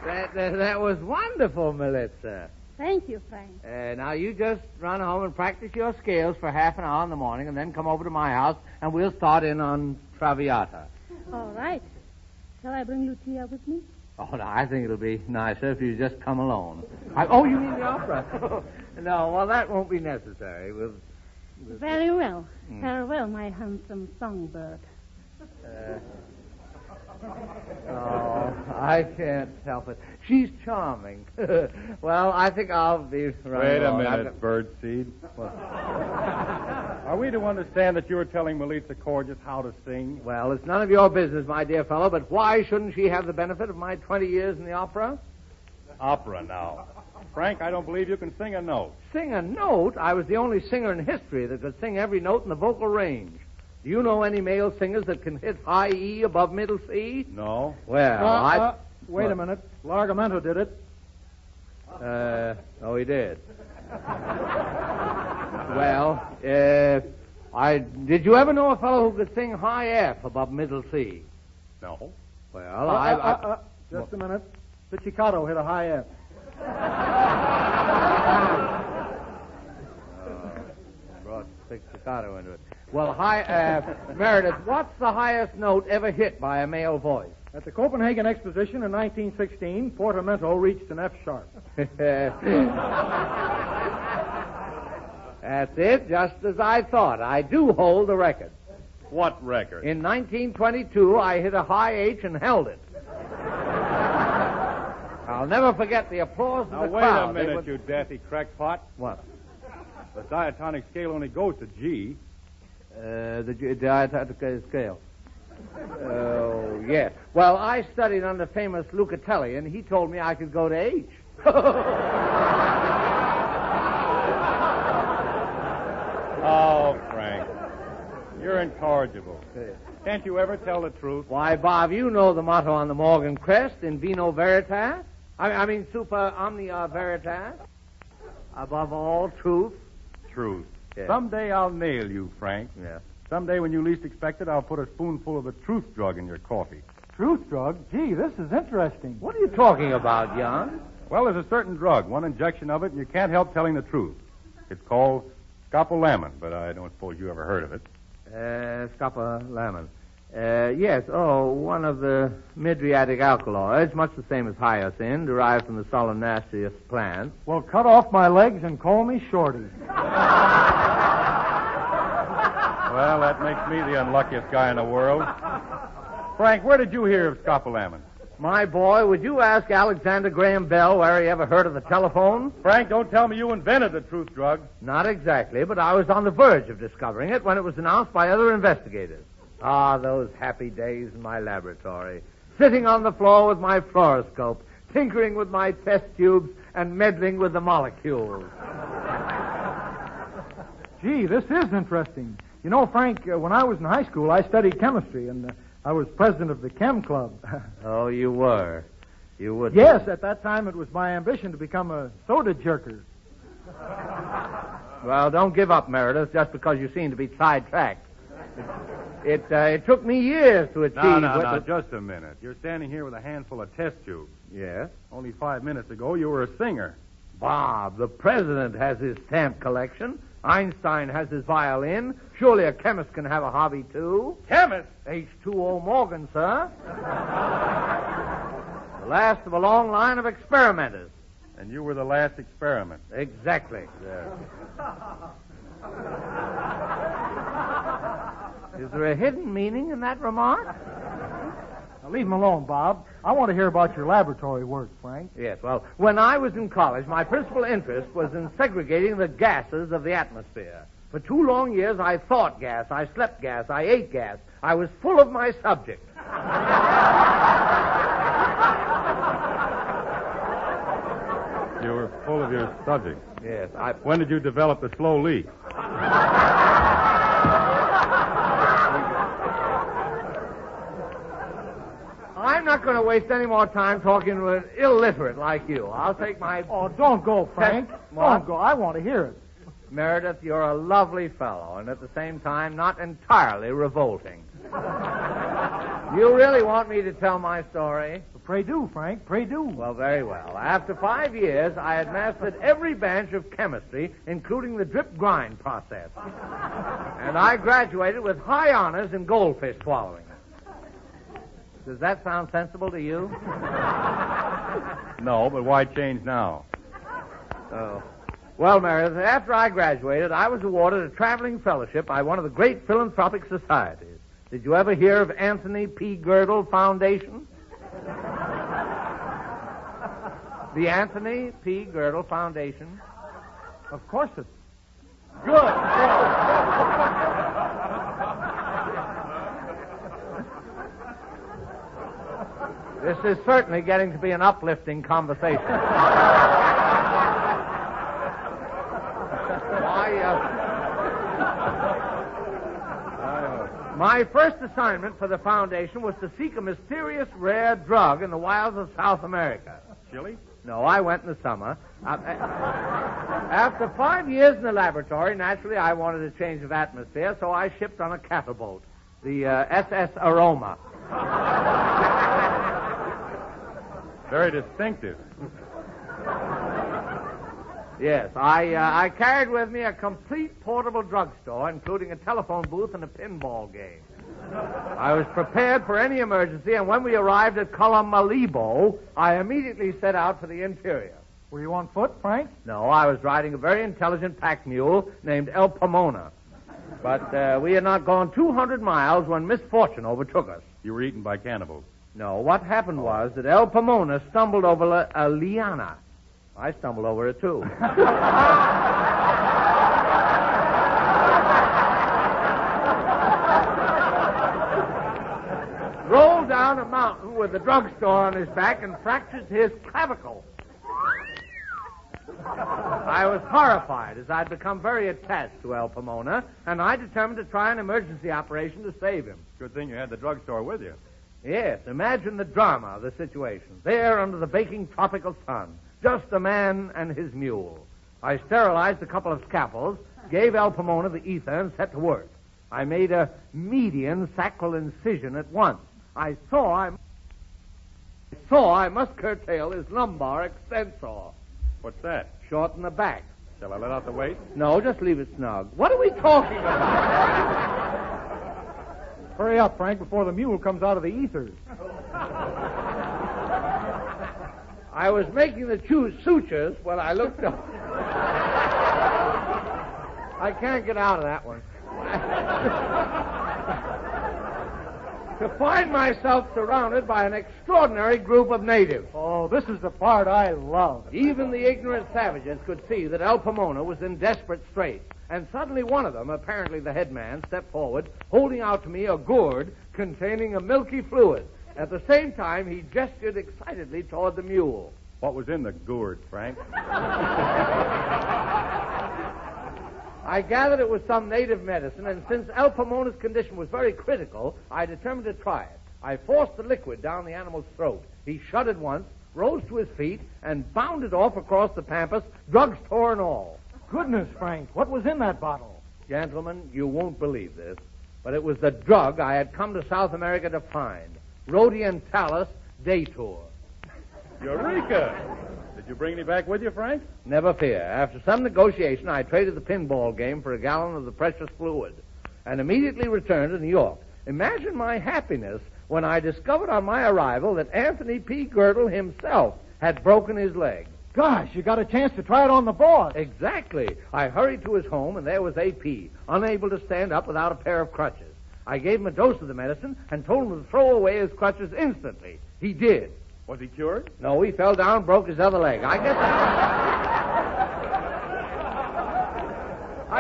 That was wonderful, Miliza. Thank you, Frank. Now, you just run home and practice your scales for half an hour in the morning, and then come over to my house, and we'll start in on Traviata. All right. Shall I bring Lucia with me? Oh, no, I think it'll be nicer if you just come alone. Oh, you mean the opera? No, well, that won't be necessary. Very well. Farewell, my handsome songbird. Oh, I can't help it. She's charming. Well, I think I'll be running Wait a along. minute, Birdseed. Are we to understand that you're telling Miliza Korjus how to sing? Well, it's none of your business, my dear fellow, but why shouldn't she have the benefit of my 20 years in the opera? Opera now. Frank, I don't believe you can sing a note. Sing a note? I was the only singer in history that could sing every note in the vocal range. Do you know any male singers that can hit high E above middle C? No. Well, Wait a minute. Largamento did it. Oh, he did. Well, did you ever know a fellow who could sing high F above middle C? No. Well, Just a minute. Pizzicato hit a high F. Brought pizzicato into it. Well, Meredith, what's the highest note ever hit by a male voice? At the Copenhagen Exposition in 1916, Portamento reached an F sharp. That's it, just as I thought. I do hold the record. What record? In 1922, I hit a high H and held it. I'll never forget the applause of the crowd. Wait a minute, you daffy crackpot. What? The diatonic scale only goes to G. The diatonic scale. Oh, yes. Well, I studied under famous Lucatelli, and he told me I could go to H. Oh, Frank. You're incorrigible. Can't you ever tell the truth? Why, Bob, you know the motto on the Morgan crest, in vino veritas. I mean, super omnia veritas. Above all, truth. Truth. Yes. Someday I'll nail you, Frank. Yeah. Someday when you least expect it, I'll put a spoonful of the truth drug in your coffee. Truth drug? Gee, this is interesting. What are you talking about, Jan? Well, there's a certain drug, one injection of it, and you can't help telling the truth. It's called scopolamine, but I don't suppose you ever heard of it. Scopolamine. Yes, one of the mydriatic alkaloids, much the same as hyoscine, derived from the solanaceous plant. Well, cut off my legs and call me Shorty. Well, that makes me the unluckiest guy in the world. Frank, where did you hear of scopolamine? My boy, would you ask Alexander Graham Bell where he ever heard of the telephone? Frank, don't tell me you invented the truth drug. Not exactly, but I was on the verge of discovering it when it was announced by other investigators. Ah, those happy days in my laboratory. Sitting on the floor with my fluoroscope, tinkering with my test tubes, and meddling with the molecules. Gee, this is interesting. You know, Frank, when I was in high school, I studied chemistry, and I was president of the Chem Club. Oh, you were? You would? Yes, at that time it was my ambition to become a soda jerker. Well, don't give up, Meredith, just because you seem to be sidetracked. It took me years to achieve... No, just a minute. You're standing here with a handful of test tubes. Yes? Only 5 minutes ago, you were a singer. Bob, the president has his stamp collection. Einstein has his violin. Surely a chemist can have a hobby, too. Chemist? H2O Morgan, sir. The last of a long line of experimenters. And you were the last experiment. Exactly. Yeah. Is there a hidden meaning in that remark? Now, leave him alone, Bob. I want to hear about your laboratory work, Frank. Yes, well, when I was in college, my principal interest was in segregating the gases of the atmosphere. For 2 long years, I thought gas, I slept gas, I ate gas. I was full of my subject. You were full of your subject. Yes, When did you develop the slow leak? I'm not going to waste any more time talking to an illiterate like you. I'll take my... Oh, don't go, Frank. Don't go. I want to hear it. Meredith, you're a lovely fellow, and at the same time, not entirely revolting. You really want me to tell my story? Pray do, Frank. Pray do. Well, very well. After 5 years, I had mastered every branch of chemistry, including the drip grind process. And I graduated with high honors in goldfish swallowing. Does that sound sensible to you? No, but why change now? Oh. Well, Meredith, after I graduated, I was awarded a traveling fellowship by one of the great philanthropic societies. Did you ever hear of Anthony P. Girdle Foundation? The Anthony P. Girdle Foundation. Of course it's... Good. This is certainly getting to be an uplifting conversation. My first assignment for the foundation was to seek a mysterious rare drug in the wilds of South America. Chili? No, I went in the summer. After 5 years in the laboratory, naturally, I wanted a change of atmosphere, so I shipped on a cattle boat, the SS Aroma. Very distinctive. Yes, I carried with me a complete portable drugstore, including a telephone booth and a pinball game. I was prepared for any emergency, and when we arrived at Colomalibo, I immediately set out for the interior. Were you on foot, Frank? No, I was riding a very intelligent pack mule named El Pomona. But we had not gone 200 miles when misfortune overtook us. You were eaten by cannibals. No, what happened was that El Pomona stumbled over a liana. I stumbled over it, too. Rolled down a mountain with the drugstore on his back and fractured his clavicle. I was horrified, as I'd become very attached to El Pomona, and I determined to try an emergency operation to save him. Good thing you had the drugstore with you. Yes, imagine the drama of the situation. There under the baking tropical sun, just a man and his mule. I sterilized a couple of scalpels, gave El Pomona the ether, and set to work. I made a median sacral incision at once. I saw I must curtail his lumbar extensor. What's that? Shorten the back. Shall I let out the weight? No, just leave it snug. What are we talking about? Hurry up, Frank, before the mule comes out of the ethers. I was making the sutures when I looked up. I can't get out of that one. To find myself surrounded by an extraordinary group of natives. Oh, this is the part I love. Even the ignorant savages could see that El Pomona was in desperate straits. And suddenly one of them, apparently the headman, stepped forward, holding out to me a gourd containing a milky fluid. At the same time, he gestured excitedly toward the mule. What was in the gourd, Frank? I gathered it was some native medicine, and since El Pomona's condition was very critical, I determined to try it. I forced the liquid down the animal's throat. He shuddered once, rose to his feet, and bounded off across the pampas, drugstore and all. Goodness, Frank, what was in that bottle? Gentlemen, you won't believe this, but it was the drug I had come to South America to find. Rhodientalis datur. Eureka! Did you bring any back with you, Frank? Never fear. After some negotiation, I traded the pinball game for a gallon of the precious fluid and immediately returned to New York. Imagine my happiness when I discovered on my arrival that Anthony P. Girdle himself had broken his leg. Gosh, you got a chance to try it on the boss. Exactly. I hurried to his home, and there was A.P., unable to stand up without a pair of crutches. I gave him a dose of the medicine and told him to throw away his crutches instantly. He did. Was he cured? No, he fell down and broke his other leg. I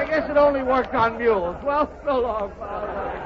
guess it only worked on mules. Well, so long, fellas.